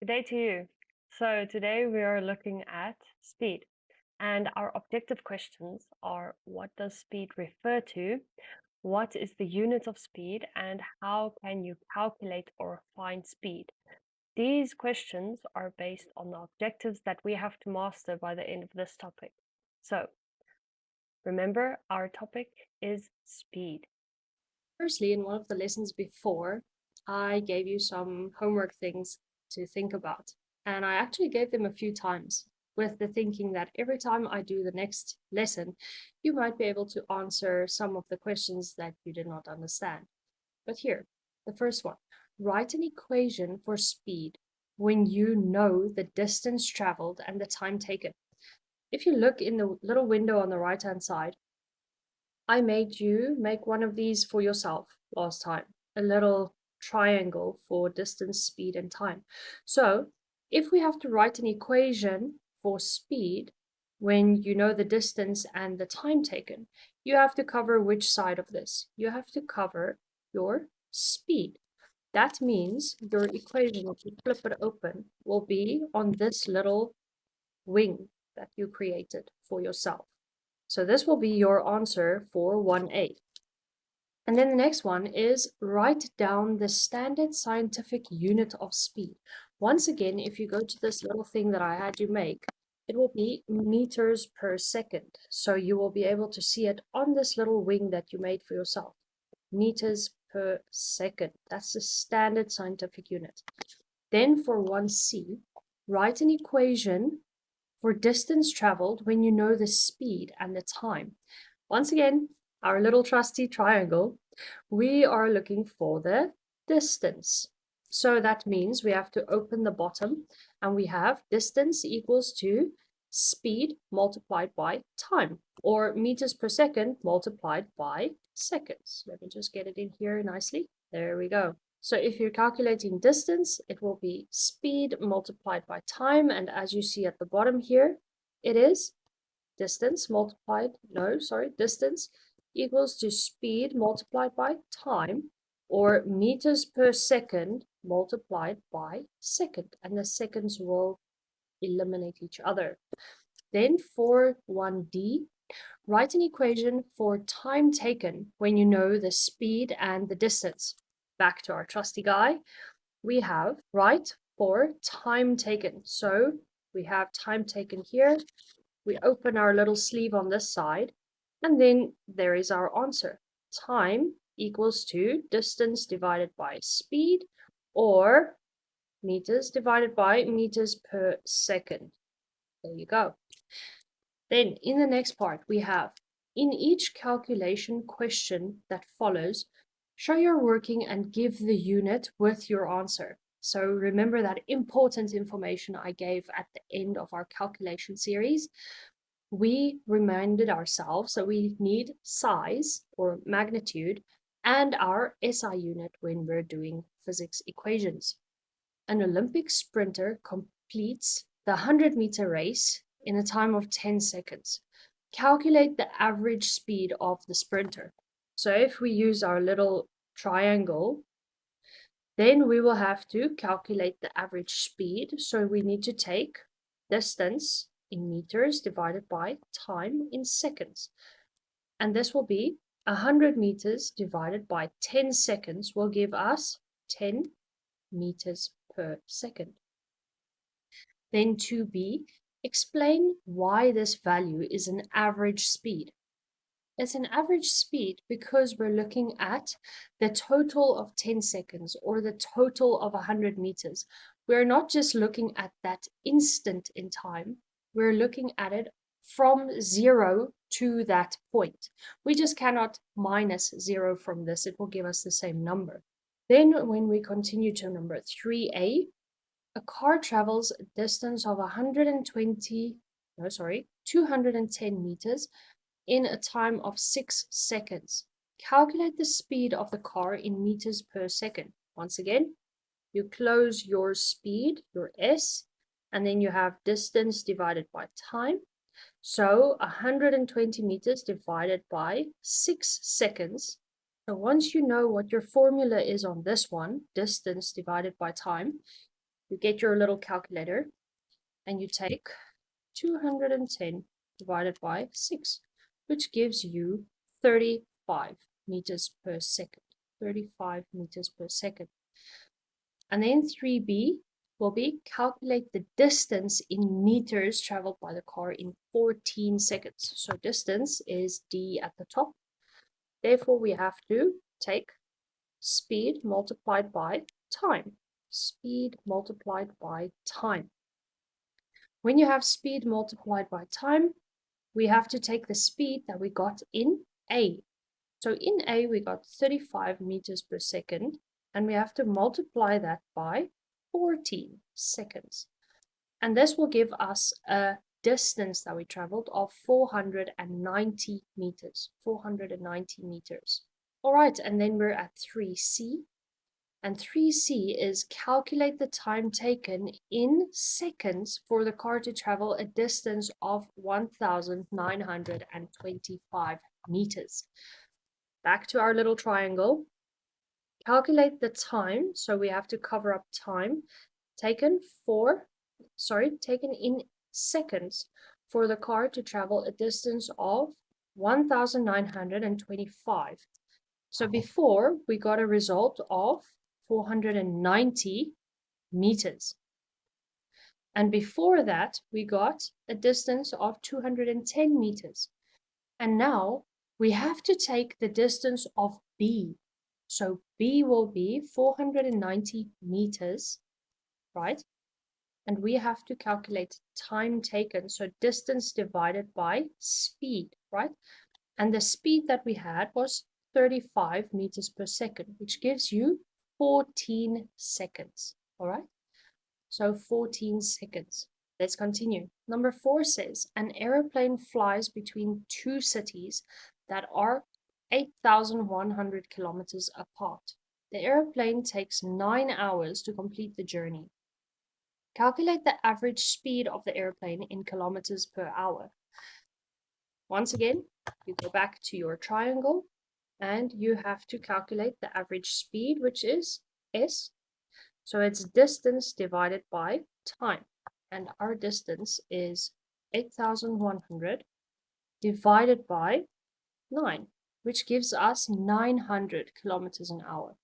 Good day to you. So today we are looking at speed, and our objective questions are: what does speed refer to? What is the unit of speed, and how can you calculate or find speed? These questions are based on the objectives that we have to master by the end of this topic. So remember, our topic is speed. Firstly, in one of the lessons before, I gave you some homework things to think about. And I actually gave them a few times with the thinking that every time I do the next lesson, you might be able to answer some of the questions that you did not understand. But here, the first one, write an equation for speed when you know the distance traveled and the time taken. If you look in the little window on the right-hand side, I made you make one of these for yourself last time, a little triangle for distance, speed, and time. So if we have to write an equation for speed, when you know the distance and the time taken, you have to cover which side of this? You have to cover your speed. That means your equation, if you flip it open, will be on this little wing that you created for yourself. So this will be your answer for 1A. And then the next one is write down the standard scientific unit of speed. Once again, if you go to this little thing that I had you make, it will be meters per second. So you will be able to see it on this little wing that you made for yourself. Meters per second. That's the standard scientific unit. Then for 1C, write an equation for distance traveled when you know the speed and the time. Once again, our little trusty triangle, we are looking for the distance. So that means we have to open the bottom and we have distance equals to speed multiplied by time, or meters per second multiplied by seconds. Let me just get it in here nicely. There we go. So if you're calculating distance, it will be speed multiplied by time. And as you see at the bottom here, it is distance equals to speed multiplied by time, or meters per second multiplied by second. And the seconds will eliminate each other. Then for 1D, write an equation for time taken when you know the speed and the distance. Back to our trusty guy, we have write for time taken. So we have time taken here. We open our little sleeve on this side, and then there is our answer. Time equals to distance divided by speed, or meters divided by meters per second. There you go. Then in the next part, we have, in each calculation question that follows, show your working and give the unit with your answer. So remember that important information I gave at the end of our calculation series. We reminded ourselves that we need size or magnitude and our SI unit when we're doing physics equations. An Olympic sprinter completes the 100-meter race in a time of 10 seconds. Calculate the average speed of the sprinter. So if we use our little triangle, then we will have to calculate the average speed. So we need to take distance in meters divided by time in seconds. And this will be 100 meters divided by 10 seconds will give us 10 meters per second. Then 2B, explain why this value is an average speed. It's an average speed because we're looking at the total of 10 seconds or the total of 100 meters. We're not just looking at that instant in time. We're looking at it from 0 to that point. We just cannot minus 0 from this. It will give us the same number. Then when we continue to number 3A, a car travels a distance of 210 meters in a time of 6 seconds. Calculate the speed of the car in meters per second. Once again, you close your speed, your S, and then you have distance divided by time. So 120 meters divided by 6 seconds. So once you know what your formula is on this one, distance divided by time, You get your little calculator and you take 210 divided by 6, which gives you 35 meters per second. 35 meters per second. And then 3b will be calculate the distance in meters traveled by the car in 14 seconds. So distance is d at the top. Therefore, we have to take speed multiplied by time. Speed multiplied by time. When you have speed multiplied by time, we have to take the speed that we got in A. So in A, we got 35 meters per second, and we have to multiply that by 14 seconds. And this will give us a distance that we traveled of 490 meters. 490 meters. All right, and then we're at 3C. And 3C is calculate the time taken in seconds for the car to travel a distance of 1,925 meters. Back to our little triangle. Calculate the time, so we have to cover up time, taken in seconds for the car to travel a distance of 1,925. So before, we got a result of 490 meters. And before that, we got a distance of 210 meters. And now we have to take the distance of B. So B will be 490 meters, right? And we have to calculate time taken, so distance divided by speed, right? And the speed that we had was 35 meters per second, which gives you 14 seconds, all right? So 14 seconds. Let's continue. Number 4 says, an aeroplane flies between two cities that are 8,100 kilometers apart. The aeroplane takes 9 hours to complete the journey. Calculate the average speed of the airplane in kilometers per hour. Once again, you go back to your triangle and you have to calculate the average speed, which is S. So it's distance divided by time. And our distance is 8,100 divided by 9, which gives us 900 kilometers an hour.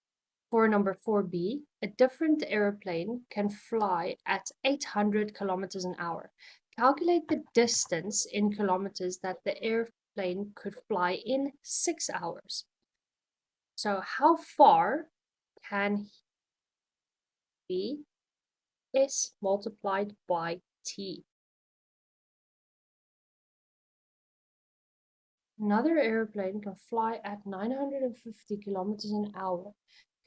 For number 4b, a different airplane can fly at 800 kilometers an hour. Calculate the distance in kilometers that the airplane could fly in 6 hours. So how far can be S multiplied by T? Another airplane can fly at 950 kilometers an hour.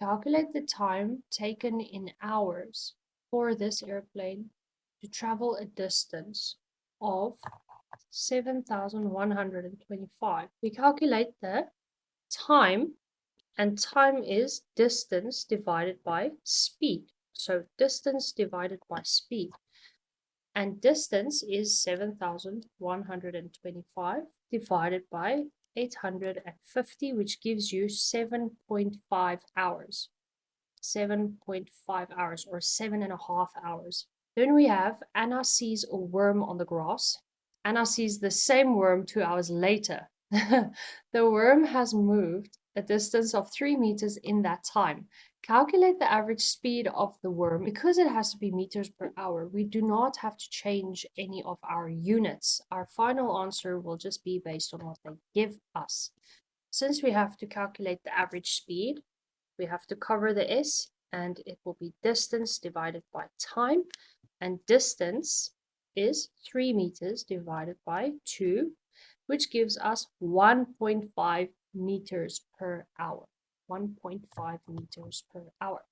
Calculate the time taken in hours for this airplane to travel a distance of 7,125. We calculate the time, and time is distance divided by speed. So distance divided by speed. And distance is 7,125 divided by 850, which gives you 7.5 hours. 7.5 hours or 7.5 hours. Then we have Anna sees a worm on the grass. Anna sees the same worm 2 hours later. The worm has moved a distance of 3 meters in that time. Calculate the average speed of the worm. Because it has to be meters per hour, we do not have to change any of our units. Our final answer will just be based on what they give us. Since we have to calculate the average speed, we have to cover the S, and it will be distance divided by time. And distance is 3 meters divided by 2, which gives us 1.5 meters per hour. 1.5 meters per hour.